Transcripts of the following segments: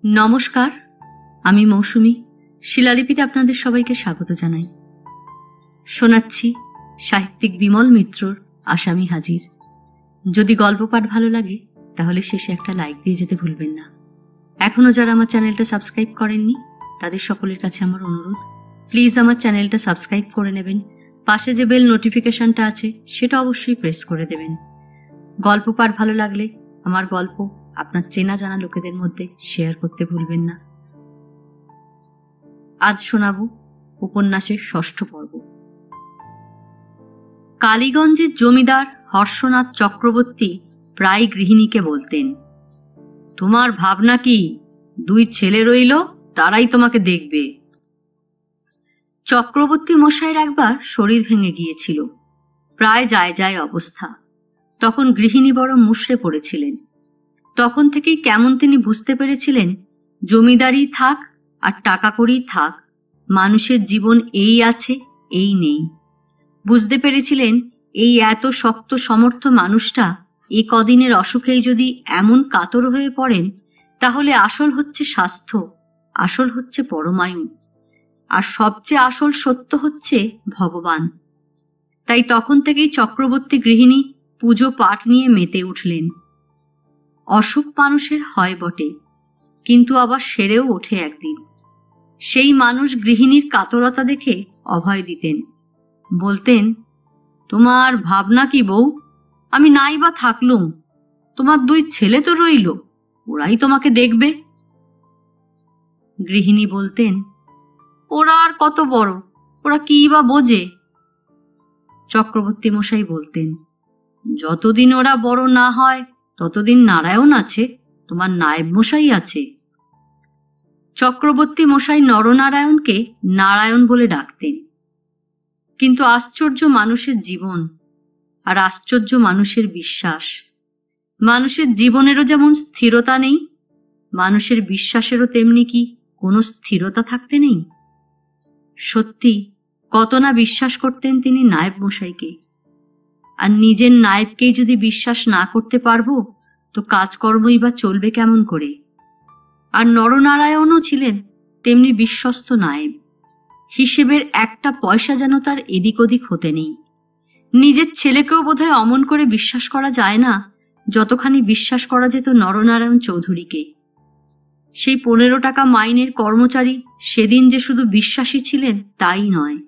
নমস্কার, আমি মৌসুমী। শিলালিপিতে আপনাদের সবাইকে স্বাগত জানাই। শোনাচ্ছি সাহিত্যিক বিমল মিত্রর আসামি হাজির। যদি গল্প পাঠ ভালো লাগে তাহলে শেষে একটা লাইক দিয়ে যেতে ভুলবেন না। এখনও যারা আমার চ্যানেলটা সাবস্ক্রাইব করেননি তাদের সকলের কাছে আমার অনুরোধ, প্লিজ আমার চ্যানেলটা সাবস্ক্রাইব করে নেবেন। পাশে যে বেল নোটিফিকেশনটা আছে সেটা অবশ্যই প্রেস করে দেবেন। গল্প পাঠ ভালো লাগলে আমার গল্প আপনার চেনা জানা লোকেদের মধ্যে শেয়ার করতে ভুলবেন না। আজ শোনাব উপন্যাসের ৬ষ্ঠ পর্ব। কালীগঞ্জের জমিদার হর্ষনাথ চক্রবর্তী প্রায় গৃহিণীকে বলতেন, তোমার ভাবনা কি? 2 ছেলে রইল, তারাই তোমাকে দেখবে। চক্রবর্তী মশাইয়ের একবার শরীর ভেঙে গিয়েছিল, প্রায় যায় অবস্থা। তখন গৃহিণী বড় মুষড়ে পড়েছিলেন। তখন থেকেই কেমন তিনি বুঝতে পেরেছিলেন, জমিদারি থাক আর টাকা করেই থাক, মানুষের জীবন এই আছে এই নেই। বুঝতে পেরেছিলেন এই এত শক্ত সমর্থ মানুষটা এই কদিনের অসুখেই যদি এমন কাতর হয়ে পড়েন, তাহলে আসল হচ্ছে স্বাস্থ্য, আসল হচ্ছে পরমায়ু, আর সবচেয়ে আসল সত্য হচ্ছে ভগবান। তাই তখন থেকেই চক্রবর্তী গৃহিণী পুজো পাঠ নিয়ে মেতে উঠলেন। অসুখ মানুষের হয় বটে, কিন্তু আবার সেরেও ওঠে একদিন। সেই মানুষ গৃহিণীর কাতরতা দেখে অভয় দিতেন, বলতেন, তোমার ভাবনা কি বউ? আমি নাই বা থাকলুম, তোমার 2 ছেলে তো রইল, ওরাই তোমাকে দেখবে। গৃহিণী বলতেন, ওরা আর কত বড়, ওরা কি বা বোঝে? চক্রবর্তী মশাই বলতেন, যতদিন ওরা বড় না হয় ততদিন নারায়ণ আছে, তোমার নায়েব মশাই আছে। চক্রবর্তী মশাই নরনারায়ণকে নারায়ণ বলে ডাকতেন। কিন্তু আশ্চর্য মানুষের জীবন, আর আশ্চর্য মানুষের বিশ্বাস। মানুষের জীবনেরও যেমন স্থিরতা নেই, মানুষের বিশ্বাসেরও তেমনি কি কোনো স্থিরতা থাকতে নেই। সত্যি কত না বিশ্বাস করতেন তিনি নায়েব মশাইকে। আর নিজের নায়েবকেই যদি বিশ্বাস না করতে পারবো তো কাজকর্মই বা চলবে কেমন করে? আর নরনারায়ণও ছিলেন তেমনি বিশ্বস্ত নায়েব। হিসেবের একটা পয়সা যেন তার এদিক ওদিক হতে নেই। নিজের ছেলেকেও বোধহয় অমন করে বিশ্বাস করা যায় না যতখানি বিশ্বাস করা যেত নরনারায়ণ চৌধুরীকে। সেই 15 টাকা মাইনের কর্মচারী সেদিন যে শুধু বিশ্বাসী ছিলেন তাই নয়,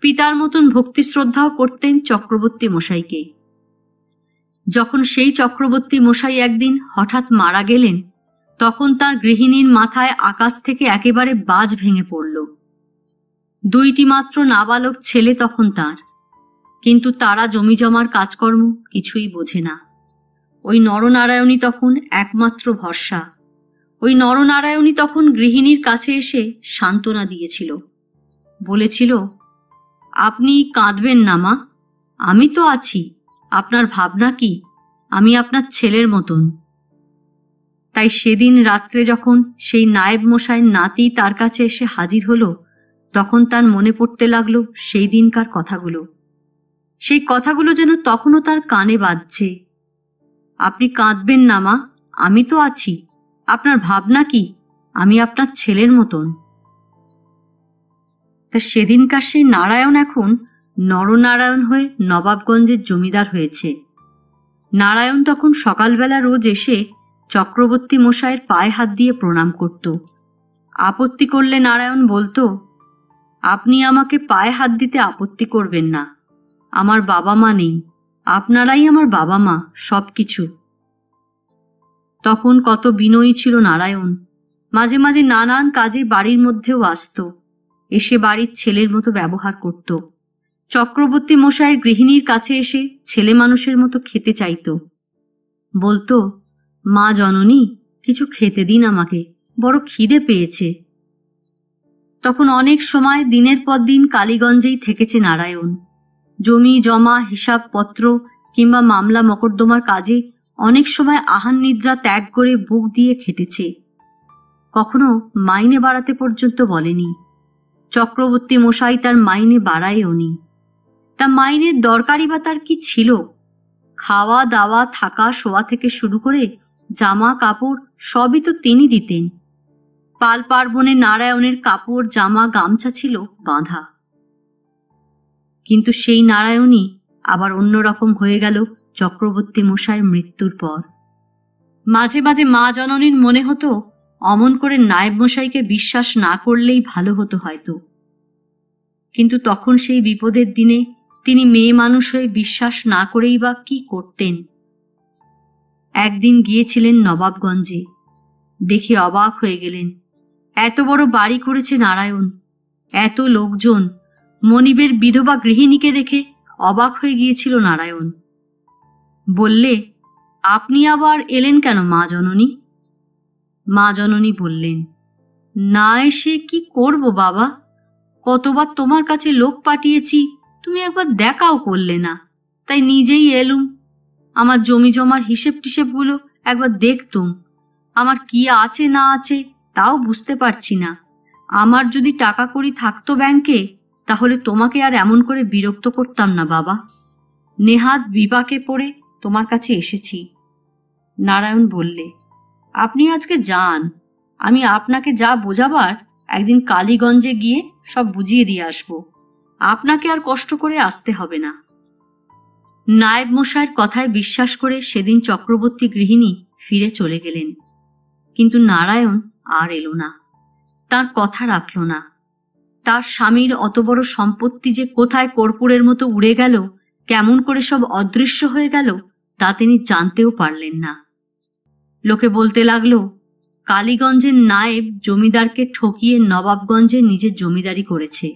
পিতার মতন ভক্তি শ্রদ্ধাও করতেন চক্রবর্তী মশাইকে। যখন সেই চক্রবর্তী মশাই একদিন হঠাৎ মারা গেলেন, তখন তার গৃহিণীর মাথায় আকাশ থেকে একেবারে বাজ ভেঙে পড়ল। 2টি মাত্র নাবালক ছেলে তখন তার, কিন্তু তারা জমি জমার কাজকর্ম কিছুই বোঝে না। ওই নরনারায়ণই তখন একমাত্র ভরসা। ওই নরনারায়ণই তখন গৃহিণীর কাছে এসে সান্ত্বনা দিয়েছিল, বলেছিল, আপনি কাঁদবেন না মা, আমি তো আছি। আপনার ভাবনা কি? আমি আপনার ছেলের মতন। তাই সেদিন রাত্রে যখন সেই নায়েব মশাইয়ের নাতি তার কাছে এসে হাজির হলো, তখন তার মনে পড়তে লাগলো সেই দিনকার কথাগুলো। সেই কথাগুলো যেন তখনও তার কানে বাজছে। আপনি কাঁদবেন না মা, আমি তো আছি। আপনার ভাবনা কি? আমি আপনার ছেলের মতন। তা সেদিনকার সেই নারায়ণ এখন নরনারায়ণ হয়ে নবাবগঞ্জের জমিদার হয়েছে। নারায়ণ তখন সকালবেলা রোজ এসে চক্রবর্তী মশাইয়ের পায়ে হাত দিয়ে প্রণাম করত। আপত্তি করলে নারায়ণ বলতো, আপনি আমাকে পায়ে হাত দিতে আপত্তি করবেন না, আমার বাবা মা নেই, আপনারাই আমার বাবা মা, সব কিছু। তখন কত বিনয়ী ছিল নারায়ণ। মাঝে মাঝে নানান কাজে বাড়ির মধ্যেও আসত, এসে বাড়ির ছেলের মতো ব্যবহার করত। চক্রবর্তী মশাইয়ের গৃহিণীর কাছে এসে ছেলে মানুষের মতো খেতে চাইত। বলতো, মা জননী, কিছু খেতে দিন আমাকে, বড় খিদে পেয়েছে। তখন অনেক সময় দিনের পর দিন কালীগঞ্জেই থেকেছে নারায়ণ। জমি জমা, হিসাবপত্র কিংবা মামলা মকদ্দমার কাজে অনেক সময় আহার নিদ্রা ত্যাগ করে বুক দিয়ে খেটেছে। কখনো মাইনে বাড়াতে পর্যন্ত বলেনি। চক্রবর্তী মশাই তার মাইনে বাড়ায়ওনি। তা মাইনের দরকারই বা তার কি ছিল? খাওয়া দাওয়া, থাকা শোয়া থেকে শুরু করে জামা কাপড় সবই তো তিনি দিতেন। পাল পার্বণে নারায়ণের কাপড় জামা গামছা ছিল বাঁধা। কিন্তু সেই নারায়ণই আবার অন্যরকম হয়ে গেল চক্রবর্তী মশাইয়ের মৃত্যুর পর। মাঝে মাঝে মা জননীর মনে হতো অমন করে নায়েব মশাইকে বিশ্বাস না করলেই ভালো হতো হয়তো। কিন্তু তখন সেই বিপদের দিনে তিনি মেয়ে মানুষ হয়ে বিশ্বাস না করেই বা কি করতেন। একদিন গিয়েছিলেন নবাবগঞ্জে, দেখে অবাক হয়ে গেলেন। এত বড় বাড়ি করেছে নারায়ণ, এত লোকজন। মনিবের বিধবা গৃহিণীকে দেখে অবাক হয়ে গিয়েছিল নারায়ণ। বললে, আপনি আবার এলেন কেন মা জননী? মা জননী বললেন, না এসে কি করব বাবা, কতবার তোমার কাছে লোক পাঠিয়েছি, তুমি একবার দেখাও করলে না, তাই নিজেই এলুম। আমার জমি জমার হিসেব টিসেবগুলো একবার দেখতুম, আমার কি আছে না আছে তাও বুঝতে পারছি না। আমার যদি টাকা কড়ি থাকতো ব্যাংকে, তাহলে তোমাকে আর এমন করে বিরক্ত করতাম না বাবা। নেহাত বিপাকে পড়ে তোমার কাছে এসেছি। নারায়ণ বললে, আপনি আজকে যান, আমি আপনাকে যা বোঝাবার একদিন কালীগঞ্জে গিয়ে সব বুঝিয়ে দিয়ে আসব, আপনাকে আর কষ্ট করে আসতে হবে না। নায়েব মশাইয়ের কথায় বিশ্বাস করে সেদিন চক্রবর্তী গৃহিণী ফিরে চলে গেলেন। কিন্তু নারায়ণ আর এলো না, তার কথা রাখল না। তার স্বামীর অত বড় সম্পত্তি যে কোথায় কর্পূরের মতো উড়ে গেল, কেমন করে সব অদৃশ্য হয়ে গেল, তা তিনি জানতেও পারলেন না। লোকে বলতে লাগলো, কালীগঞ্জের নায়েব জমিদারকে ঠকিয়ে নবাবগঞ্জে নিজের জমিদারি করেছে।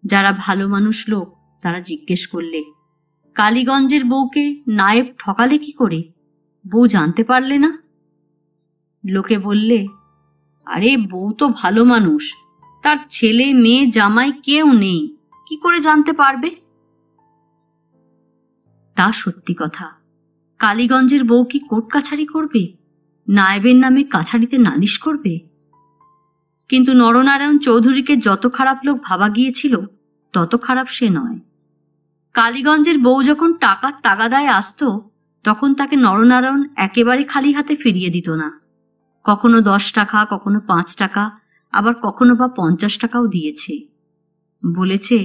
যারা ভালো মানুষ লোক তারা জিজ্ঞেস করলে, কালীগঞ্জের বউকে নায়েব ঠকালে কি করে? বউ জানতে পারলে না? লোকে বললে, আরে বউ তো ভালো মানুষ, তার ছেলে মেয়ে জামাই কেউ নেই, কি করে জানতে পারবে? তা সত্যি কথা। কালীগঞ্জের বউ কি কোর্ট কাছারি করবে? নায়েবের নামে কাছারিতে নালিশ করবে? কিন্তু নরনারায়ণ চৌধুরীকে যত খারাপ লোক ভাবা গিয়েছিল, তত খারাপ সে নয়। কালীগঞ্জের বউ যখন টাকার তাগাদায় আসত, তখন তাকে নরনারায়ণ একেবারে খালি হাতে ফিরিয়ে দিত না। কখনো 10 টাকা, কখনো 5 টাকা, আবার কখনো বা 50 টাকাও দিয়েছে। বলেছে,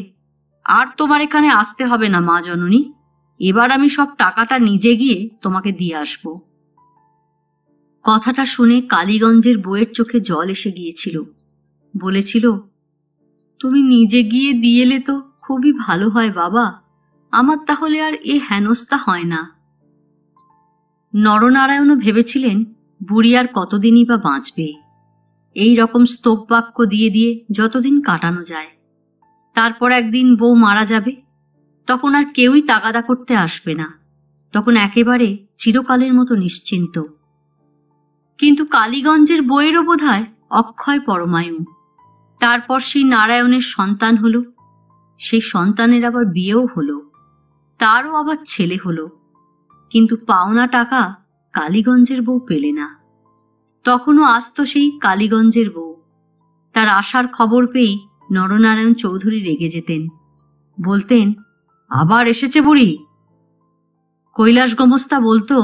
আর তোমার এখানে আসতে হবে না মা জননী, এবার আমি সব টাকাটা নিজে গিয়ে তোমাকে দিয়ে আসব। কথাটা শুনে কালীগঞ্জের বউয়ের চোখে জল এসে গিয়েছিল। বলেছিল, তুমি নিজে গিয়ে দিয়ে এলে তো খুবই ভালো হয় বাবা, আমার তাহলে আর এ হেনস্থা হয় না। নরনারায়ণও ভেবেছিলেন বুড়ি আর কতদিনই বা বাঁচবে, এই রকম স্তব বাক্য দিয়ে দিয়ে যতদিন কাটানো যায়। তারপর একদিন বউ মারা যাবে, তখন আর কেউই তাগাদা করতে আসবে না, তখন একেবারে চিরকালের মতো নিশ্চিন্ত। কিন্তু কালীগঞ্জের বউয়েরও বোধহয় অক্ষয় পরমায়ু। তারপর সেই নারায়ণের সন্তান হলো, সেই সন্তানের আবার বিয়েও হলো, তারও আবার ছেলে হলো। কিন্তু পাওনা টাকা কালীগঞ্জের বউ পেলে না। তখনও আসত সেই কালীগঞ্জের বউ। তার আসার খবর পেয়েই নরনারায়ণ চৌধুরী রেগে যেতেন। বলতেন, আবার এসেছে বুড়ি। কৈলাস গোমস্তা বলতো,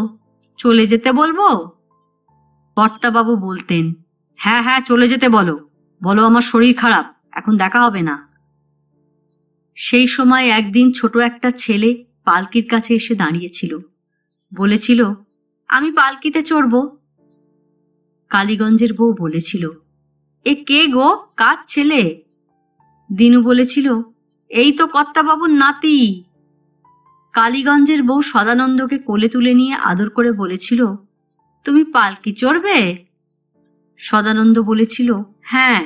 চলে যেতে বলবো? কর্তাবাবু বলতেন, হ্যাঁ হ্যাঁ চলে যেতে বলো, বলো আমার শরীর খারাপ, এখন দেখা হবে না। সেই সময় একদিন ছোট একটা ছেলে পালকির কাছে এসে দাঁড়িয়েছিল। বলেছিল, আমি পালকিতে চড়ব। কালীগঞ্জের বউ বলেছিল, এ কে গো, কার ছেলে? দিনু বলেছিল, এই তো কর্তাবাবুর নাতি। কালীগঞ্জের বউ সদানন্দকে কোলে তুলে নিয়ে আদর করে বলেছিল, তুমি পালকি চড়বে? সদানন্দ বলেছিল, হ্যাঁ।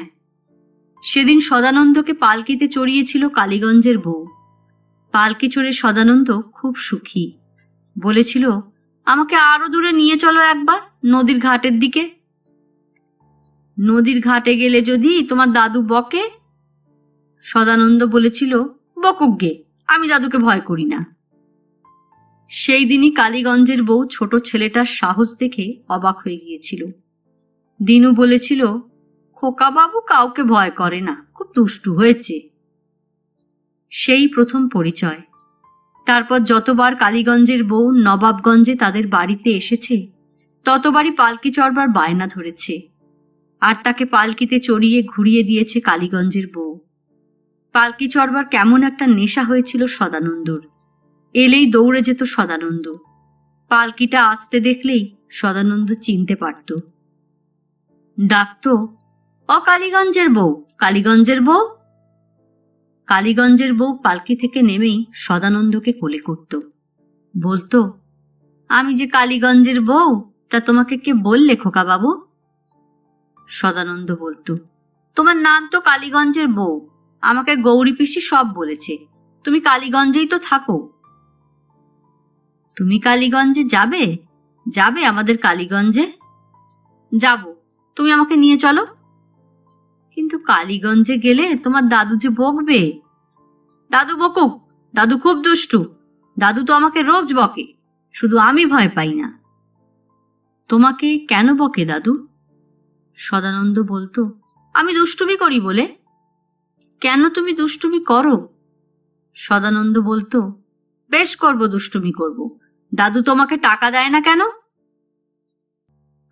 সেদিন সদানন্দকে পালকিতে চড়িয়েছিল কালীগঞ্জের বউ। পালকি চড়ে সদানন্দ খুব সুখী। বলেছিল, আমাকে আরো দূরে নিয়ে চলো একবার, নদীর ঘাটের দিকে। নদীর ঘাটে গেলে যদি তোমার দাদু বকে? সদানন্দ বলেছিল, বকুক গে, আমি দাদুকে ভয় করি না। সেই দিনই কালীগঞ্জের বউ ছোট ছেলেটার সাহস দেখে অবাক হয়ে গিয়েছিল। দিনু বলেছিল, খোকাবাবু কাউকে ভয় করে না, খুব দুষ্টু হয়েছে। সেই প্রথম পরিচয়। তারপর যতবার কালীগঞ্জের বউ নবাবগঞ্জে তাদের বাড়িতে এসেছে, ততবারই পালকি চড়বার বায়না ধরেছে। আর তাকে পালকিতে চড়িয়ে ঘুরিয়ে দিয়েছে কালীগঞ্জের বউ। পালকি চড়বার কেমন একটা নেশা হয়েছিল সদানন্দর। এলেই দৌড়ে যেত সদানন্দ। পালকিটা আসতে দেখলেই সদানন্দ চিনতে পারত। ডাকত, "ও কালীগঞ্জের বউ, কালীগঞ্জের বউ।" কালীগঞ্জের বউ পালকি থেকে নেমেই সদানন্দকে কোলে করত। বলতো, "আমি যে কালীগঞ্জের বউ, তা তোমাকে কে বললে খোকা বাবু?" সদানন্দ বলতো, "তোমার নাম তো কালীগঞ্জের বউ, আমাকে গৌরী পিসি সব বলেছে। তুমি কালীগঞ্জেই তো থাকো।" "তুমি কালীগঞ্জে যাবে? যাবে আমাদের কালীগঞ্জে?" "যাব, তুমি আমাকে নিয়ে চলো।" "কিন্তু কালীগঞ্জে গেলে তোমার দাদু যে বকবে।" "দাদু বকুক, দাদু খুব দুষ্টু, দাদু তো আমাকে রোজ বকে, শুধু আমি ভয় পাই না।" "তোমাকে কেন বকে দাদু?" সদানন্দ বলতো, "আমি দুষ্টুমি করি বলে।" "কেন তুমি দুষ্টুমি করো?" সদানন্দ বলতো, "বেশ করব, দুষ্টুমি করব। দাদু তোমাকে টাকা দেয় না কেন?"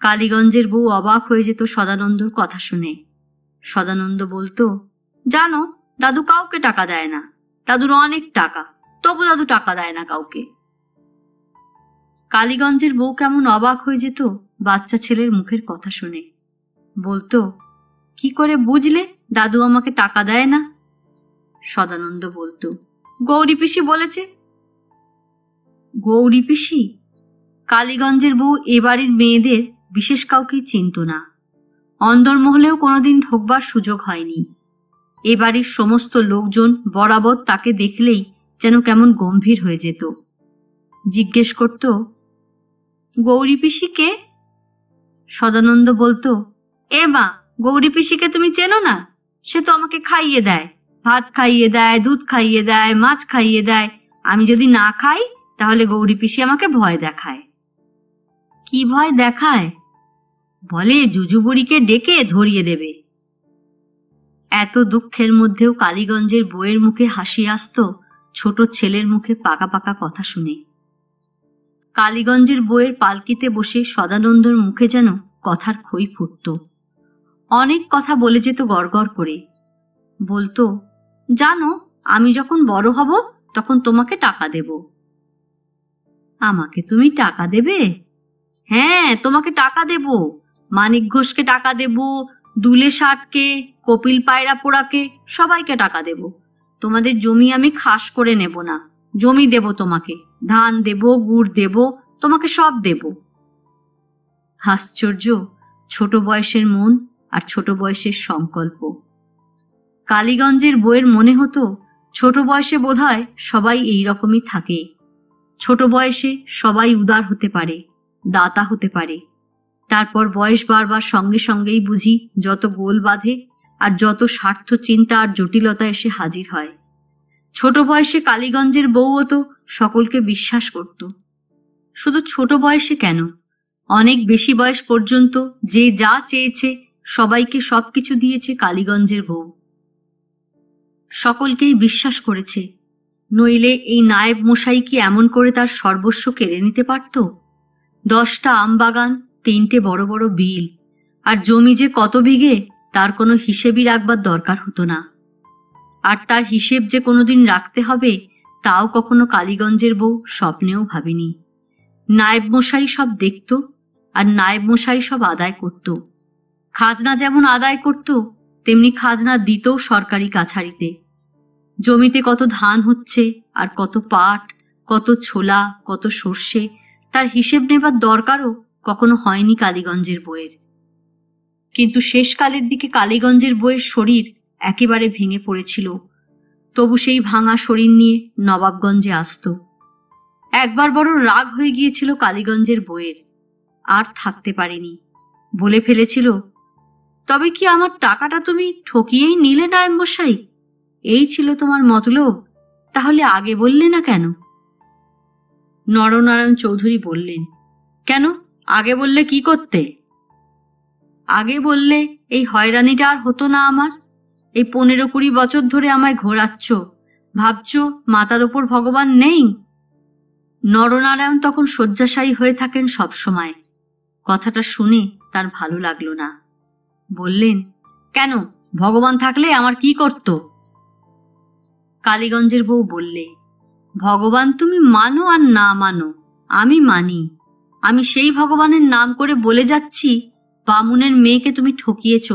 কালীগঞ্জের বউ অবাক হয়ে যেত সদানন্দর কথা শুনে। সদানন্দ বলতো, "জানো, দাদু কাউকে টাকা দেয় না। দাদুর অনেক টাকা, তবু দাদু টাকা দেয় না কাউকে।" কালীগঞ্জের বউ কেমন অবাক হয়ে যেত বাচ্চা ছেলের মুখের কথা শুনে। বলতো, "কি করে বুঝলে দাদু আমাকে টাকা দেয় না?" সদানন্দ বলতো, "গৌরী পিসি বলেছে।" গৌরী পিসি? কালীগঞ্জের বউ এ বাড়ির মেয়েদের বিশেষ কাউকেই চিনত না। অন্দরমহলেও কোনোদিন ঢোকবার সুযোগ হয়নি। এ বাড়ির সমস্ত লোকজন বরাবর তাকে দেখলেই যেন কেমন গম্ভীর হয়ে যেত। জিজ্ঞেস করত, "গৌরী পিসি কে?" সদানন্দ বলতো, "এ মা, গৌরী পিসিকে তুমি চেনো না? সে তো আমাকে খাইয়ে দেয়, ভাত খাইয়ে দেয়, দুধ খাইয়ে দেয়, মাছ খাইয়ে দেয়। আমি যদি না খাই তাহলে গৌরী পিসি আমাকে ভয় দেখায়।" "কি ভয় দেখায়?" "বলে জুজুবুড়িকে ডেকে ধরিয়ে দেবে।" এত দুঃখের মধ্যেও কালীগঞ্জের বউয়ের মুখে হাসি আসত ছোট ছেলের মুখে পাকা পাকা কথা শুনে। কালীগঞ্জের বউয়ের পালকিতে বসে সদানন্দর মুখে যেন কথার খই ফুটত। অনেক কথা বলে যেত গড়গড় করে। বলতো, "জানো, আমি যখন বড় হব তখন তোমাকে টাকা দেব।" "আমাকে তুমি টাকা দেবে?" "হ্যাঁ, তোমাকে টাকা দেব। মানিক ঘোষকে টাকা দেব, দুলে ষাটকে, কপিল পায়রা পোড়াকে, সবাইকে টাকা দেব। তোমাদের জমি আমি খাস করে নেব না, জমি দেব তোমাকে, ধান দেব, গুড় দেব, তোমাকে সব দেব।" আশ্চর্য, ছোট বয়সের মন আর ছোট বয়সের সংকল্প। কালীগঞ্জের বউয়ের মনে হতো ছোট বয়সে বোধহয় সবাই এই রকমই থাকে। ছোট বয়সে সবাই উদার হতে পারে, দাতা হতে পারে। তারপর বয়স বাড়বার সঙ্গে সঙ্গেই বুঝি যত গোল বাঁধে আর যত স্বার্থ চিন্তা আর জটিলতা এসে হাজির হয়। ছোট বয়সে কালীগঞ্জের বউও তো সকলকে বিশ্বাস করত। শুধু ছোট বয়সে কেন, অনেক বেশি বয়স পর্যন্ত যে যা চেয়েছে সবাইকে সবকিছু দিয়েছে কালীগঞ্জের বউ। সকলকেই বিশ্বাস করেছে, নইলে এই নায়েব মশাই কি এমন করে তার সর্বস্ব কেড়ে নিতে পারত? 10টা আমবাগান, 3টে বড় বড় বিল, আর জমি যে কত বিঘে তার কোনো হিসেবই রাখবার দরকার হতো না। আর তার হিসেব যে কোনোদিন রাখতে হবে তাও কখনো কালীগঞ্জের বউ স্বপ্নেও ভাবেনি। নায়েব মশাই সব দেখত আর নায়েব মশাই সব আদায় করত। খাজনা যেমন আদায় করত তেমনি খাজনা দিত সরকারি কাছারিতে। জমিতে কত ধান হচ্ছে আর কত পাট, কত ছোলা, কত সর্ষে, তার হিসেব নেবার দরকারও কখনো হয়নি কালীগঞ্জের বউয়ের। কিন্তু শেষকালের দিকে কালীগঞ্জের বউয়ের শরীর একেবারে ভেঙে পড়েছিল। তবু সেই ভাঙা শরীর নিয়ে নবাবগঞ্জে আসত। একবার বড় রাগ হয়ে গিয়েছিল কালীগঞ্জের বউয়ের, আর থাকতে পারেনি। বলে ফেলেছিল, "তবে কি আমার টাকাটা তুমি ঠকিয়েই নিলে নায়েব মশাই? এই ছিল তোমার মতলব? তাহলে আগে বললে না কেন?" নরনারায়ণ চৌধুরী বললেন, "কেন, আগে বললে কি করতে?" "আগে বললে এই হয়রানিটা আর হতো না আমার। এই 15-20 বছর ধরে আমায় ঘোরাচ্ছ, ভাবছ মাথার ওপর ভগবান নেই?" নরনারায়ণ তখন শয্যাশায়ী হয়ে থাকেন সব সময়। কথাটা শুনে তার ভালো লাগলো না। বললেন, কেন, ভগবান থাকলে আমার কি করত? কালীগঞ্জের বউ বললে, ভগবান তুমি মানো আর না মানো, আমি মানি। আমি সেই ভগবানের নাম করে বলে যাচ্ছি, বামুনের মেয়েকে তুমি ঠকিয়েছ।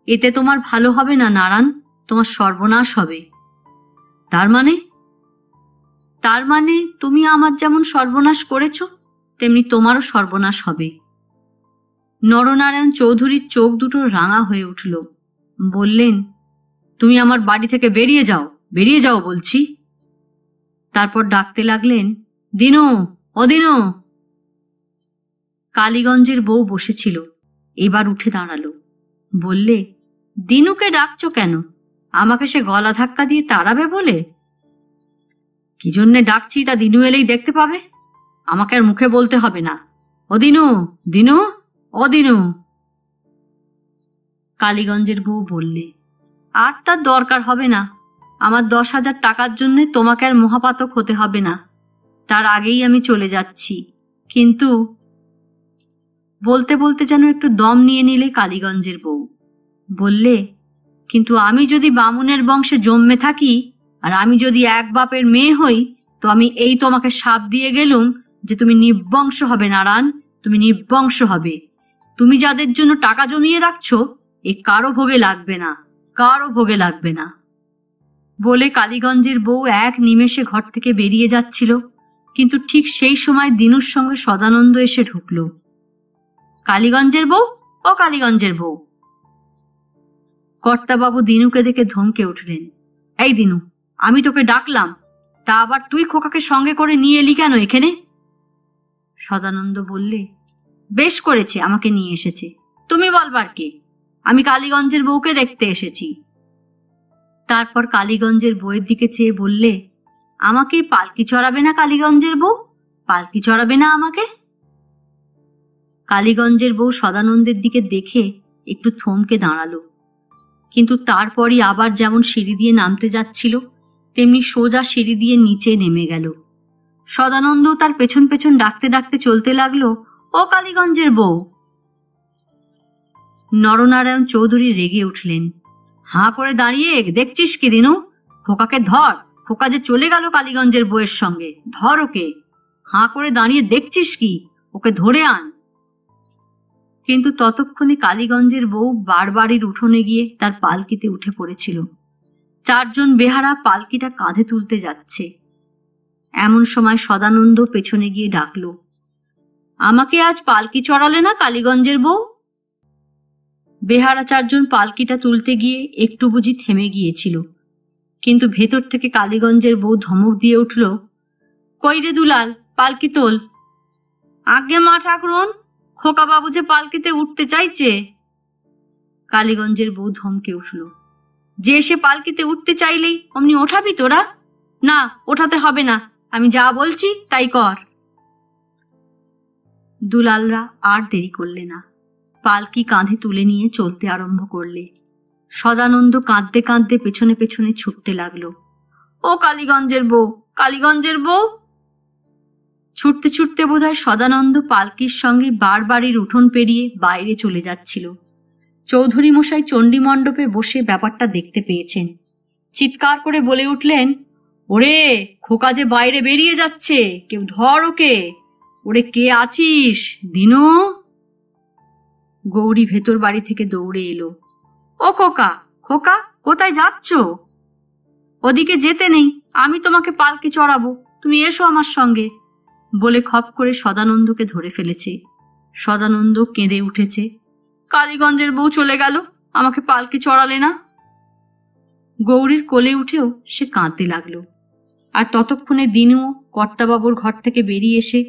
এতে তোমার ভালো হবে না নারায়ণ, তোমার সর্বনাশ হবে। তার মানে তুমি আমার যেমন সর্বনাশ করেছ, তেমনি তোমারও সর্বনাশ হবে। নরনারায়ণ চৌধুরীর চোখ দুটো রাঙা হয়ে উঠল। বললেন, তুমি আমার বাড়ি থেকে বেরিয়ে যাও, বেরিয়ে যাও বলছি। তারপর ডাকতে লাগলেন, দিনু, ও দিনু। কালীগঞ্জের বউ বসেছিল, এবার উঠে দাঁড়ালো। বললে, দিনুকে ডাকছো কেন? আমাকে সে গলা ধাক্কা দিয়ে তাড়াবে বলে? কি জন্যে ডাকছি তা দিনু এলেই দেখতে পাবে, আমাকে আর মুখে বলতে হবে না। ও দিনু, দিনু, ও দিনু। কালীগঞ্জের বউ বললে, আর তার দরকার হবে না। আমার 10,000 টাকার জন্য তোমাকে আর মহাপাতক হতে হবে না। তার আগেই আমি চলে যাচ্ছি। কিন্তু বলতে বলতে যেন একটু দম নিয়ে নিলে কালীগঞ্জের বউ। বললে, কিন্তু আমি যদি বামুনের বংশে জন্মে থাকি, আর আমি যদি এক বাপের মেয়ে হই, তো আমি এই তোমাকে শাপ দিয়ে গেলুম যে তুমি নির্বংশ হবে নারায়ণ, তুমি নির্বংশ হবে। তুমি যাদের জন্য টাকা জমিয়ে রাখছো, এ কারো ভোগে লাগবে না, কারো ভোগে লাগবে না। বলে কালীগঞ্জের বউ এক নিমেষে ঘর থেকে বেরিয়ে যাচ্ছিল, কিন্তু ঠিক সেই সময় দিনুর সঙ্গে সদানন্দ এসে ঢুকল। কালীগঞ্জের বউ, ও কালীগঞ্জের বউ। কর্তাবাবু দিনুকে দেখে ধমকে উঠলেন, এই দিনু, আমি তোকে ডাকলাম, তা আবার তুই খোকাকে সঙ্গে করে নিয়ে এলি কেন এখানে? সদানন্দ বললে, বেশ করেছে, আমাকে নিয়ে এসেছে, তুমি বলবার কে? আমি কালীগঞ্জের বউকে দেখতে এসেছি। তারপর কালীগঞ্জের বউয়ের দিকে চেয়ে বললে, আমাকে পালকি চড়াবে না কালীগঞ্জের বউ? পালকি চড়াবে না আমাকে? কালীগঞ্জের বউ সদানন্দের দিকে দেখে একটু থমকে দাঁড়ালো, কিন্তু তারপরই আবার যেমন সিঁড়ি দিয়ে নামতে যাচ্ছিল, তেমনি সোজা সিঁড়ি দিয়ে নিচে নেমে গেল। সদানন্দ তার পেছন পেছন ডাকতে ডাকতে চলতে লাগলো, ও কালীগঞ্জের বউ। নরনারায়ণ চৌধুরী রেগে উঠলেন। হাঁ করে দাঁড়িয়ে দেখছিস কি দিনু? খোকাকে ধর, খোকা যে চলে গেল কালীগঞ্জের বউয়ের সঙ্গে, ধর ওকে। হাঁ করে দাঁড়িয়ে দেখছিস কি? ওকে ধরে আন। কিন্তু ততক্ষণে কালীগঞ্জের বউ বারবাড়ির উঠোনে গিয়ে তার পালকিতে উঠে পড়েছিল। 4 জন বেহারা পালকিটা কাঁধে তুলতে যাচ্ছে। এমন সময় সদানন্দ পেছনে গিয়ে ডাকল, আমাকে আজ পালকি চড়ালে না কালীগঞ্জের বউ? বেহারা 4 জন পালকিটা তুলতে গিয়ে একটু বুঝি থেমে গিয়েছিল, কিন্তু ভেতর থেকে কালীগঞ্জের বউ ধমক দিয়ে উঠল, কই রে দুলাল, পালকি তোল। আজ্ঞে মা ঠাকুরন, খোকা বাবু যে পালকিতে উঠতে চাইছে। কালীগঞ্জের বউ ধমকে উঠল, যে সে পালকিতে উঠতে চাইলেই অমনি ওঠাবি তোরা? না, ওঠাতে হবে না, আমি যা বলছি তাই কর। দুলালরা আর দেরি করলে না, পালকি কাঁধে তুলে নিয়ে চলতে আরম্ভ করলে। সদানন্দ কাঁদতে কাঁদতে পেছনে পেছনে ছুটতে লাগলো, ও কালীগঞ্জের বউ, কালীগঞ্জের বউ। ছুটতে ছুটতে বোধহয় সদানন্দ পালকির সঙ্গে বারবাড়ির উঠোন পেরিয়ে বাইরে চলে যাচ্ছিল। চৌধুরী মশাই চণ্ডী মণ্ডপে বসে ব্যাপারটা দেখতে পেয়েছেন। চিৎকার করে বলে উঠলেন, ওরে, খোকা যে বাইরে বেরিয়ে যাচ্ছে, কেউ ধর ওকে। ওরে, কে আছিস দিনু? গৌরী ভেতর বাড়ি থেকে দৌড়ে এলো, ও খোকা, খোকা, কোথায় যাচ্ছ? ওদিকে যেতে নেই, আমি তোমাকে পালকি চড়াবো, তুমি এসো আমার সঙ্গে। বলে খপ করে সদানন্দকে ধরে ফেলেছে। সদানন্দ কেঁদে উঠেছে, কালীগঞ্জের বউ চলে গেল, আমাকে পালকি চড়ালে না। গৌরীর কোলে উঠেও সে কাঁদতে লাগলো। আর ততক্ষণে দিনুও কর্তাবাবুর ঘর থেকে বেরিয়ে এসে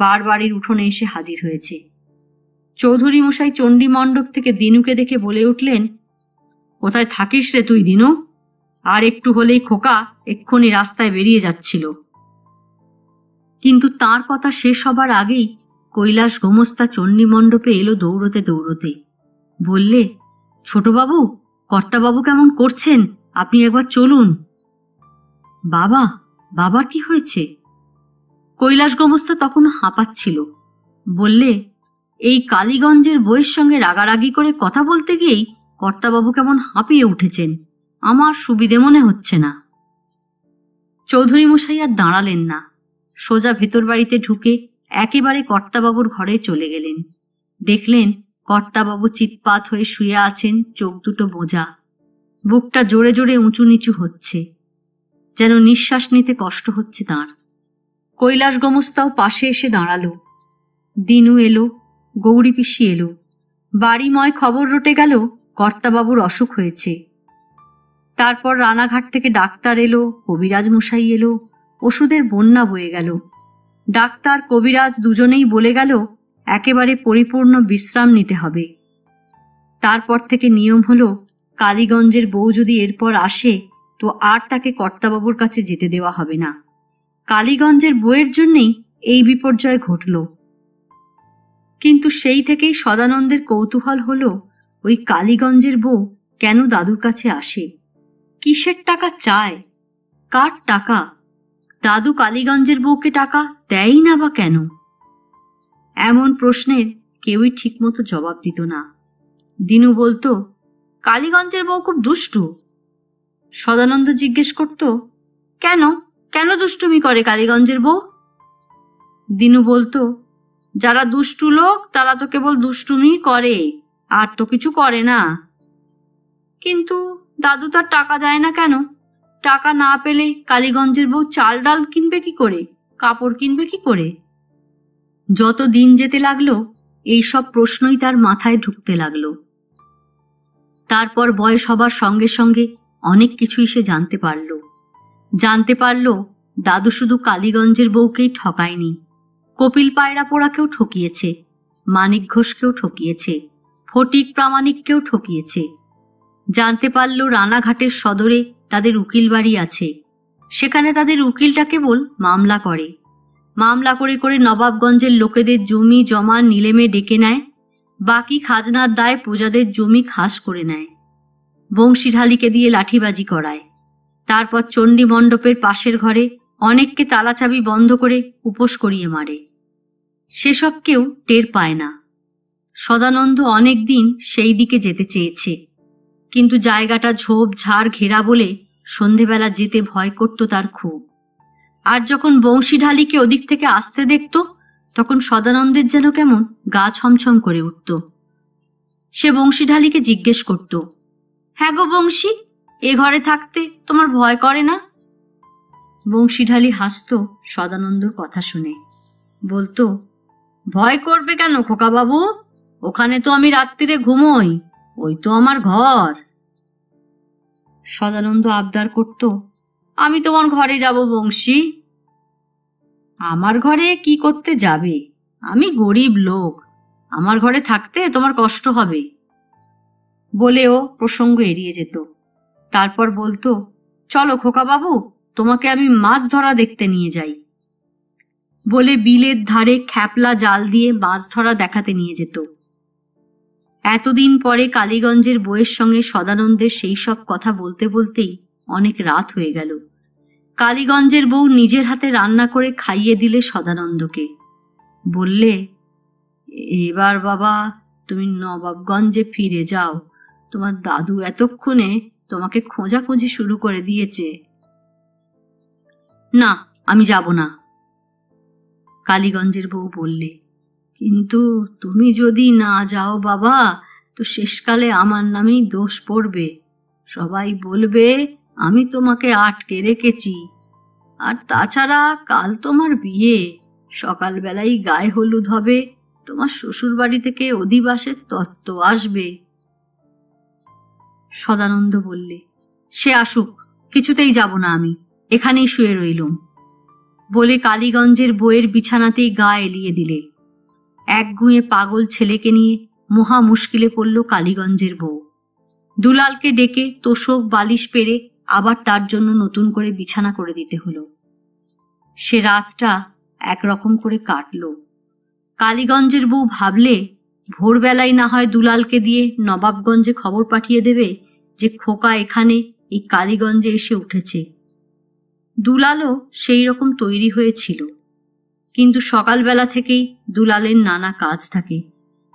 বারবাড়ির উঠোনে এসে হাজির হয়েছে। চৌধুরী মশাই চণ্ডী মণ্ডপ থেকে দিনুকে দেখে বলে উঠলেন, কোথায় থাকিস রে তুই দিনু? আর একটু হলেই খোকা এক্ষুনি রাস্তায় বেরিয়ে যাচ্ছিল। কিন্তু তার কথা শেষ হবার আগেই কৈলাস গোমস্তা চণ্ডী মণ্ডপে এলো দৌড়তে দৌড়তে। বললে, ছোটবাবু, কর্তাবাবু কেমন করছেন, আপনি একবার চলুন। বাবা, বাবার কি হয়েছে? কৈলাস গোমস্তা তখন হাঁপাচ্ছিল। বললে, এই কালীগঞ্জের বইয়ের সঙ্গে রাগারাগি করে কথা বলতে গিয়েই কর্তাবাবু কেমন হাঁপিয়ে উঠেছেন, আমার সুবিধে মনে হচ্ছে না। চৌধুরী মশাই আর দাঁড়ালেন না, সোজা ভেতর বাড়িতে ঢুকে একেবারে কর্তাবাবুর ঘরে চলে গেলেন। দেখলেন কর্তাবাবু চিৎপাত হয়ে শুয়ে আছেন, চোখ দুটো বোঝা, বুকটা জোরে জোরে উঁচু নিচু হচ্ছে, যেন নিঃশ্বাস নিতে কষ্ট হচ্ছে তাঁর। কৈলাস গোমস্তাও পাশে এসে দাঁড়ালো। দিনু এলো, গৌরী পিসি এলো। বাড়িময় খবর রটে গেল কর্তাবাবুর অসুখ হয়েছে। তারপর রানাঘাট থেকে ডাক্তার এলো, কবিরাজ মশাই এলো, ওষুধের বন্যা বয়ে গেল। ডাক্তার কবিরাজ দুজনেই বলে গেল একেবারে পরিপূর্ণ বিশ্রাম নিতে হবে। তারপর থেকে নিয়ম হলো, কালীগঞ্জের বউ যদি এরপর আসে তো আর তাকে কর্তাবাবুর কাছে যেতে দেওয়া হবে না। কালীগঞ্জের বউয়ের জন্যেই এই বিপর্যয় ঘটল। কিন্তু সেই থেকেই সদানন্দের কৌতূহল হলো, ওই কালীগঞ্জের বউ কেন দাদুর কাছে আসে, কিসের টাকা চায়, কার টাকা? দাদু কালীগঞ্জের বউকে টাকা দেয়ই না বা কেন? এমন প্রশ্নের কেউই ঠিকমতো জবাব দিত না। দিনু বলতো, কালীগঞ্জের বউ খুব দুষ্টু। সদানন্দ জিজ্ঞেস করত, কেন কেন দুষ্টুমি করে কালীগঞ্জের বউ? দিনু বলতো, যারা দুষ্টু লোক তারা তো কেবল দুষ্টুমি করে, আর তো কিছু করে না। কিন্তু দাদু তার টাকা দেয় না কেন? টাকা না পেলে কালীগঞ্জের বউ চাল ডাল কিনবে কি করে, কাপড় কিনবে কি করে? যত দিন যেতে লাগলো এইসব প্রশ্নই তার মাথায় ঢুকতে লাগলো। তারপর বয়স হবার সঙ্গে সঙ্গে অনেক কিছুই সে জানতে পারল। দাদু শুধু কালীগঞ্জের বউকেই ঠকায়নি, কপিল পায়রা পোড়াকেও ঠকিয়েছে, মানিক ঘোষকেও ঠকিয়েছে, ফটিক প্রামাণিককেও ঠকিয়েছে। জানতে পারল রানাঘাটের সদরে তাদের উকিল বাড়ি আছে, সেখানে তাদের উকিলটা কেবল মামলা করে, মামলা করে করে নবাবগঞ্জের লোকেদের জমি জমা নিলেমে ডেকে নেয়, বাকি খাজনার দায় প্রজাদের জমি খাস করে নেয়, বংশীঢালিকে দিয়ে লাঠিবাজি করায়। তারপর চণ্ডী মণ্ডপের পাশের ঘরে অনেককে তালাচাবি বন্ধ করে উপোস করিয়ে মারে। সেসব কেউ টের পায় না। সদানন্দ অনেক দিন সেই দিকে যেতে চেয়েছে, কিন্তু জায়গাটা ঝোপ ঝাড় ঘেরা বলে সন্ধেবেলা যেতে ভয় করত তার খুব। আর যখন বংশীঢালিকে ওদিক থেকে আসতে দেখত তখন সদানন্দের যেন কেমন গা ছমছম করে উঠত। সে বংশীঢালিকে জিজ্ঞেস করত, হ্যাঁ গো বংশী, এ ঘরে থাকতে তোমার ভয় করে না? বংশীঢালি হাসত সদানন্দর কথা শুনে, বলতো, ভয় করবে কেন খোকাবাবু, ওখানে তো আমি রাত্রিরে ঘুমোই, ওই তো আমার ঘর। সদানন্দ আবদার করত, আমি তোমার ঘরে যাব বংশী। আমার ঘরে কি করতে যাবে, আমি গরিব লোক, আমার ঘরে থাকতে তোমার কষ্ট হবে বলেও প্রসঙ্গ এড়িয়ে যেত। তারপর বলতো, চলো খোকাবাবু, তোমাকে আমি মাছ ধরা দেখতে নিয়ে যাই বলে বিলের ধারে খ্যাপলা জাল দিয়ে মাছ ধরা দেখাতে নিয়ে যেত। এতদিন পরে কালীগঞ্জের বউয়ের সঙ্গে সদানন্দের সেই সব কথা বলতে বলতেই অনেক রাত হয়ে গেল। কালীগঞ্জের বউ নিজের হাতে রান্না করে খাইয়ে দিলে সদানন্দকে। বললে, এবার বাবা তুমি নবাবগঞ্জে ফিরে যাও, তোমার দাদু এতক্ষণে তোমাকে খোঁজাখুঁজি শুরু করে দিয়েছে। না, আমি যাব না, কালীগঞ্জের বউ বললে। কিন্তু তুমি যদি না যাও বাবা, তো শেষকালে আমার নামেই দোষ পড়বে, সবাই বলবে আমি তোমাকে আটকে রেখেছি। আর তাছাড়া কাল তোমার বিয়ে, সকালবেলাই গায়ে হলুদ হবে, তোমার শ্বশুর বাড়ি থেকে অধিবাসের তত্ত্ব আসবে। সদানন্দ বললে, সে আসুক, কিছুতেই যাব না আমি, এখানেই শুয়ে রইলুম বলে কালীগঞ্জের বউয়ের বিছানাতেই গা এলিয়ে দিলে। এক গুঁয়ে পাগল ছেলেকে নিয়ে মহা মুশকিলে পড়ল কালীগঞ্জের বউ। দুলালকে ডেকে তোষক বালিশ পেরে আবার তার জন্য নতুন করে বিছানা করে দিতে হলো। সে রাতটা একরকম করে কাটল। কালীগঞ্জের বউ ভাবলে ভোরবেলায় না হয় দুলালকে দিয়ে নবাবগঞ্জে খবর পাঠিয়ে দেবে যে খোকা এখানে এই কালীগঞ্জে এসে উঠেছে। দুলালও সেই রকম তৈরি হয়েছিল, কিন্তু সকালবেলা থেকেই দুলালের নানা কাজ থাকে,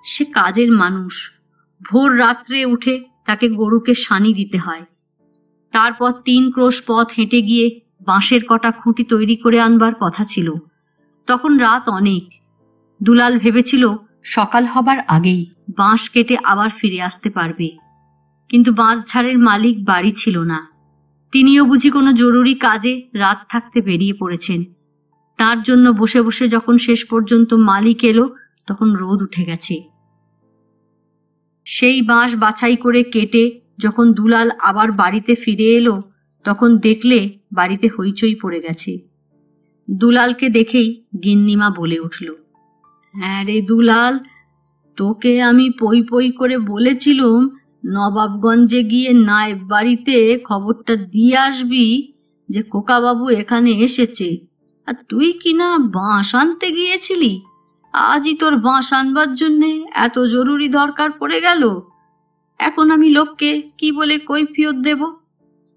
সে কাজের মানুষ। ভোর রাত্রে উঠে তাকে গরুকে সানি দিতে হয়। তারপর 3 ক্রোশ পথ হেঁটে গিয়ে বাঁশের কটা খুঁটি তৈরি করে আনবার কথা ছিল। তখন রাত অনেক। দুলাল ভেবেছিল সকাল হবার আগেই বাঁশ কেটে আবার ফিরে আসতে পারবে, কিন্তু বাঁশঝাড়ের মালিক বাড়ি ছিল না। তিনিও বুঝি কোনো জরুরি কাজে রাত থাকতে বেরিয়ে পড়েছেন। তার জন্য বসে বসে যখন শেষ পর্যন্ত মালিক এলো, তখন রোদ উঠে গেছে। সেই বাঁশ বাছাই করে কেটে যখন দুলাল আবার বাড়িতে ফিরে এলো, তখন দেখলে বাড়িতে হইচই পড়ে গেছে। দুলালকে দেখেই গিন্নিমা বলে উঠল, হ্যাঁ রে দুলাল, তোকে আমি পই পই করে বলেছিলুম নবাবগঞ্জে গিয়ে নায়েব বাড়িতে খবরটা দিয়ে আসবি যে খোকাবাবু এখানে এসেছে, আর তুই কিনা বাঁশ আনতে গিয়েছিলি। আজই তোর বাঁশ আনবার জন্যে এত জরুরি দরকার পড়ে গেল। এখন আমি লোককে কি বলে কৈফিয়ত দেব?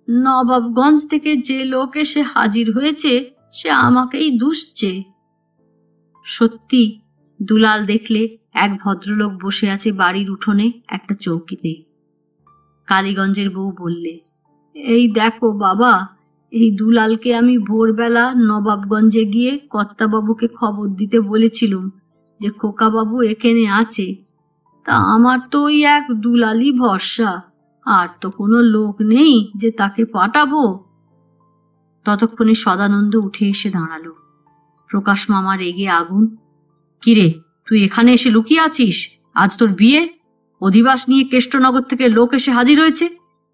নবাবগঞ্জ থেকে যে লোক এসে হাজির হয়েছে সে আমাকেই দুষছে। সত্যি দুলাল দেখলে এক ভদ্রলোক বসে আছে বাড়ির উঠোনে একটা চৌকিতে। কালীগঞ্জের বউ বললে, এই দেখো বাবা, এই দুলালকে আমি ভোরবেলা নবাবগঞ্জে গিয়ে কর্তাবাবুকে খবর দিতে বলেছিলুম যে খোকাবাবু এখানে আছে। তা আমার তো ওই এক দুলালই ভরসা, আর তো কোনো লোক নেই যে তাকে পাঠাবো। ততক্ষণে সদানন্দ উঠে এসে দাঁড়ালো। প্রকাশ মামা রেগে আগুন। কিরে, তুই এখানে এসে লুকিয়ে আছিস? আজ তোর বিয়ে, অধিবাস নিয়ে কেষ্টনগর থেকে লোক এসে হাজির হয়েছে,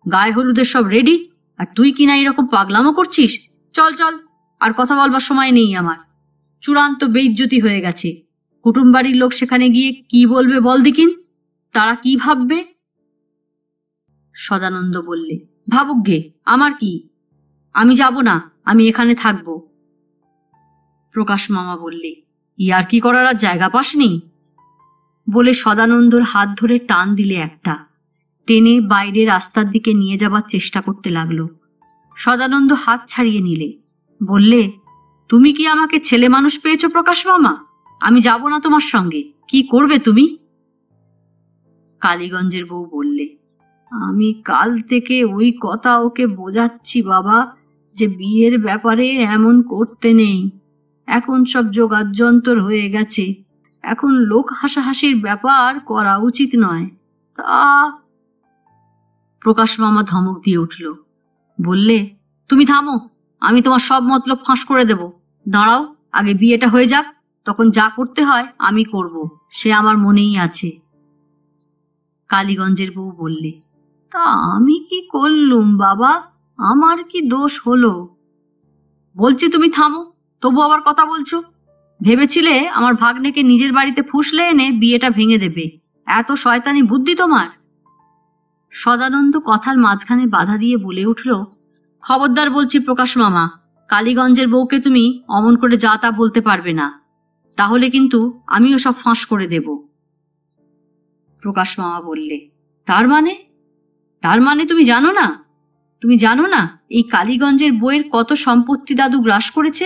গায়ে হলুদের সব রেডি, আর তুই কিনা এরকম পাগলামো করছিস? চল চল, আর কথা বলবার সময় নেই আমার। চূড়ান্ত বেইজ্জতি হয়ে গেছে। কুটুম বাড়ির লোক সেখানে গিয়ে কি বলবে বল দিকিন? তারা কি ভাববে? সদানন্দ বললে, ভাবুক গে, আমার কি, আমি যাব না, আমি এখানে থাকব। প্রকাশ মামা বললে, ইয়ার কি করার আর জায়গা পাসনি? বলে সদানন্দর হাত ধরে টান দিলে একটা, টেনে বাইরে রাস্তার দিকে নিয়ে যাবার চেষ্টা করতে লাগলো। সদানন্দ হাত ছাড়িয়ে নিলে, বললে, তুমি কি আমাকে ছেলে মানুষ পেয়েছ প্রকাশ মামা? আমি যাব না তোমার সঙ্গে। কি করবে তুমি? কালীগঞ্জের বউ বললে, আমি কাল থেকে ওই কথা ওকে বোঝাচ্ছি বাবা, যে বিয়ের ব্যাপারে এমন করতে নেই। এখন সব জোগাড় যন্তর হয়ে গেছে, এখন লোক হাসাহাসির ব্যাপার করা উচিত নয়। তা প্রকাশ মামা ধমক দিয়ে উঠল। বললে, তুমি থামো, আমি তোমার সব মতলব ফাঁস করে দেব। দাঁড়াও, আগে বিয়েটা হয়ে যাক, তখন যা করতে হয় আমি করব, সে আমার মনেই আছে। কালীগঞ্জের বউ বললে, তা আমি কি করলুম বাবা? আমার কি দোষ হলো? বলছি তুমি থামো, তবু আবার কথা বলছো। ভেবেছিলে আমার ভাগ্নেকে নিজের বাড়িতে ফুসলে এনে বিয়েটা ভেঙে দেবে, এত শয়তানি বুদ্ধি তোমার? সদানন্দ কথার মাঝখানে বাধা দিয়ে বলে উঠল, খবরদার বলছি প্রকাশ মামা, কালীগঞ্জের বউকে তুমি অমন করে যা তা বলতে পারবে না, তাহলে কিন্তু আমিও সব ফাঁস করে দেব। প্রকাশ মামা বললে, তার মানে তুমি জানো না? তুমি জানো না এই কালীগঞ্জের বউয়ের কত সম্পত্তি দাদু গ্রাস করেছে?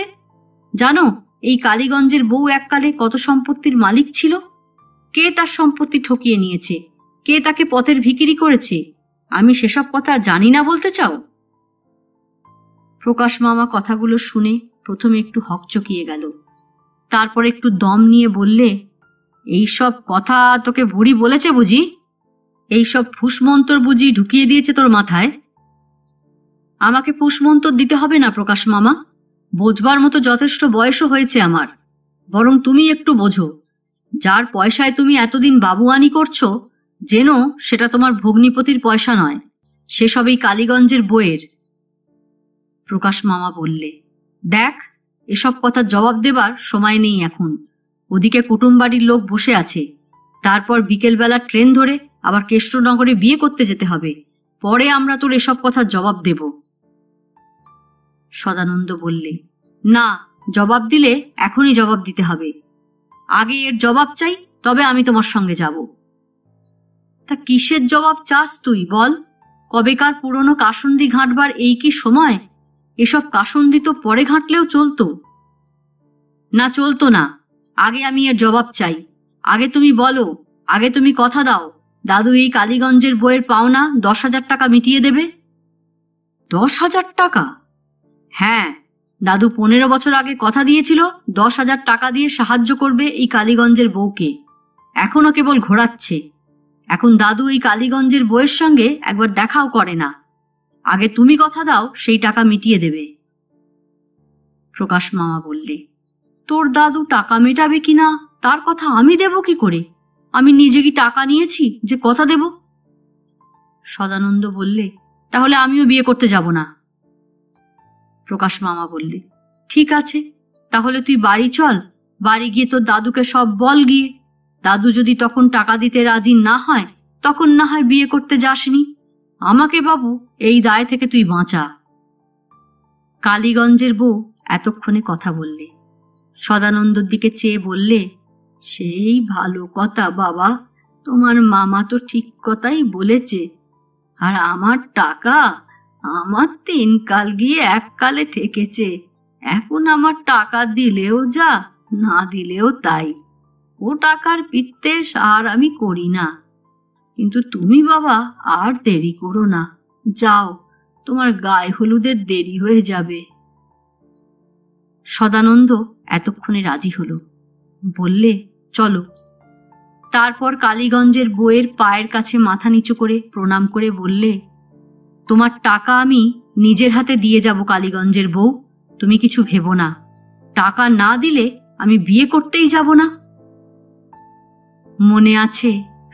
জানো এই কালীগঞ্জের বউ এককালে কত সম্পত্তির মালিক ছিল? কে তার সম্পত্তি ঠকিয়ে নিয়েছে, কে তাকে পথের ভিখিরি করেছে? আমি সেসব কথা জানি না বলতে চাও? প্রকাশ মামা কথাগুলো শুনে প্রথমে একটু হকচকিয়ে গেল, তারপর একটু দম নিয়ে বললে, এইসব কথা তোকে বুড়ি বলেছে বুঝি? এইসব ফুসমন্তর বুঝি ঢুকিয়ে দিয়েছে তোর মাথায়? আমাকে ফুসমন্তর দিতে হবে না প্রকাশ মামা, বোঝবার মতো যথেষ্ট বয়সও হয়েছে আমার। বরং তুমি একটু বোঝো, যার পয়সায় তুমি এতদিন বাবুয়ানি করছো, যেন সেটা তোমার ভগ্নিপতির পয়সা নয়, সেসব এই কালীগঞ্জের বইয়ের। প্রকাশ মামা বললে, দেখ, এসব কথার জবাব দেবার সময় নেই এখন। ওদিকে কুটুম বাড়ির লোক বসে আছে, তারপর বিকেলবেলা ট্রেন ধরে আবার কেষ্টনগরে বিয়ে করতে যেতে হবে, পরে আমরা তোর এসব কথার জবাব দেব। সদানন্দ বললে, না, জবাব দিলে এখনই জবাব দিতে হবে। আগে এর জবাব চাই, তবে আমি তোমার সঙ্গে যাব। তা কিসের জবাব চাস তুই বল? কবেকার পুরনো কাসুন্দি ঘাঁটবার এই কি সময়? এসব কাসুন্দি তো পরে ঘাঁটলেও চলতো। না, চলতো না। আগে আমি এর জবাব চাই। আগে তুমি বলো, আগে তুমি কথা দাও, দাদু এই কালীগঞ্জের বইয়ের পাওনা 10,000 টাকা মিটিয়ে দেবে। 10,000 টাকা? হ্যাঁ, দাদু 15 বছর আগে কথা দিয়েছিল 10,000 টাকা দিয়ে সাহায্য করবে এই কালীগঞ্জের বউকে। এখনো কেবল ঘোরাচ্ছে। এখন দাদু এই কালীগঞ্জের বইয়ের সঙ্গে একবার দেখাও করে না। আগে তুমি কথা দাও, সেই টাকা মিটিয়ে দেবে। প্রকাশ মামা বললে, তোর দাদু টাকা মেটাবে কিনা তার কথা আমি দেব কি করে? আমি নিজে কি টাকা নিয়েছি যে কথা দেব? সদানন্দ বললে, তাহলে আমিও বিয়ে করতে যাব না। প্রকাশ মামা বললে, ঠিক আছে, তাহলে তুই বাড়ি চল, বাড়ি গিয়ে তোর দাদুকে সব বল গিয়ে। দাদু যদি তখন টাকা দিতে রাজি না হয়, তখন না হয় বিয়ে করতে যাসনি। আমাকে বাবু এই দায় থেকে তুই বাঁচা। কালীগঞ্জের বউ এতক্ষণে কথা বললে। সদানন্দর দিকে চেয়ে বললে, সেই ভালো কথা বাবা, তোমার মামা তো ঠিক কথাই বলেছে। আর আমার টাকা, আমার 3 কাল গিয়ে 1 কালে ঠেকেছে। এখন আমার টাকা দিলেও যা, না দিলেও তাই। ও টাকার পিত্তেস আর আমি করি না। কিন্তু তুমি বাবা আর দেরি করো না, যাও, তোমার গায়ে হলুদের দেরি হয়ে যাবে। সদানন্দ এতক্ষণে রাজি হলো। বললে, চলো। তারপর কালীগঞ্জের বইয়ের পায়ের কাছে মাথা নিচু করে প্রণাম করে বললে, তোমার টাকা আমি নিজের হাতে দিয়ে যাব কালীগঞ্জের বউ, তুমি কিছু ভেবো না। টাকা না দিলে আমি বিয়ে করতেই যাব না। মনে আছে,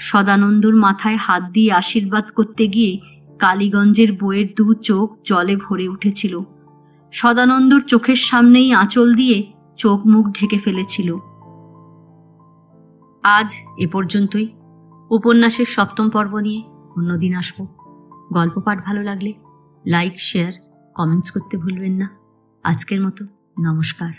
সদানন্দর মাথায় হাত দিয়ে আশীর্বাদ করতে গিয়ে কালীগঞ্জের বইয়ের 2 চোখ জলে ভরে উঠেছিল। সদানন্দর চোখের সামনেই আঁচল দিয়ে চোখ মুখ ঢেকে ফেলেছিল। আজ এ পর্যন্তই। উপন্যাসের 7ম পর্ব নিয়ে অন্যদিন আসব। গল্প পাঠ ভালো লাগলে লাইক, শেয়ার, কমেন্টস করতে ভুলবেন না। আজকের মতো নমস্কার।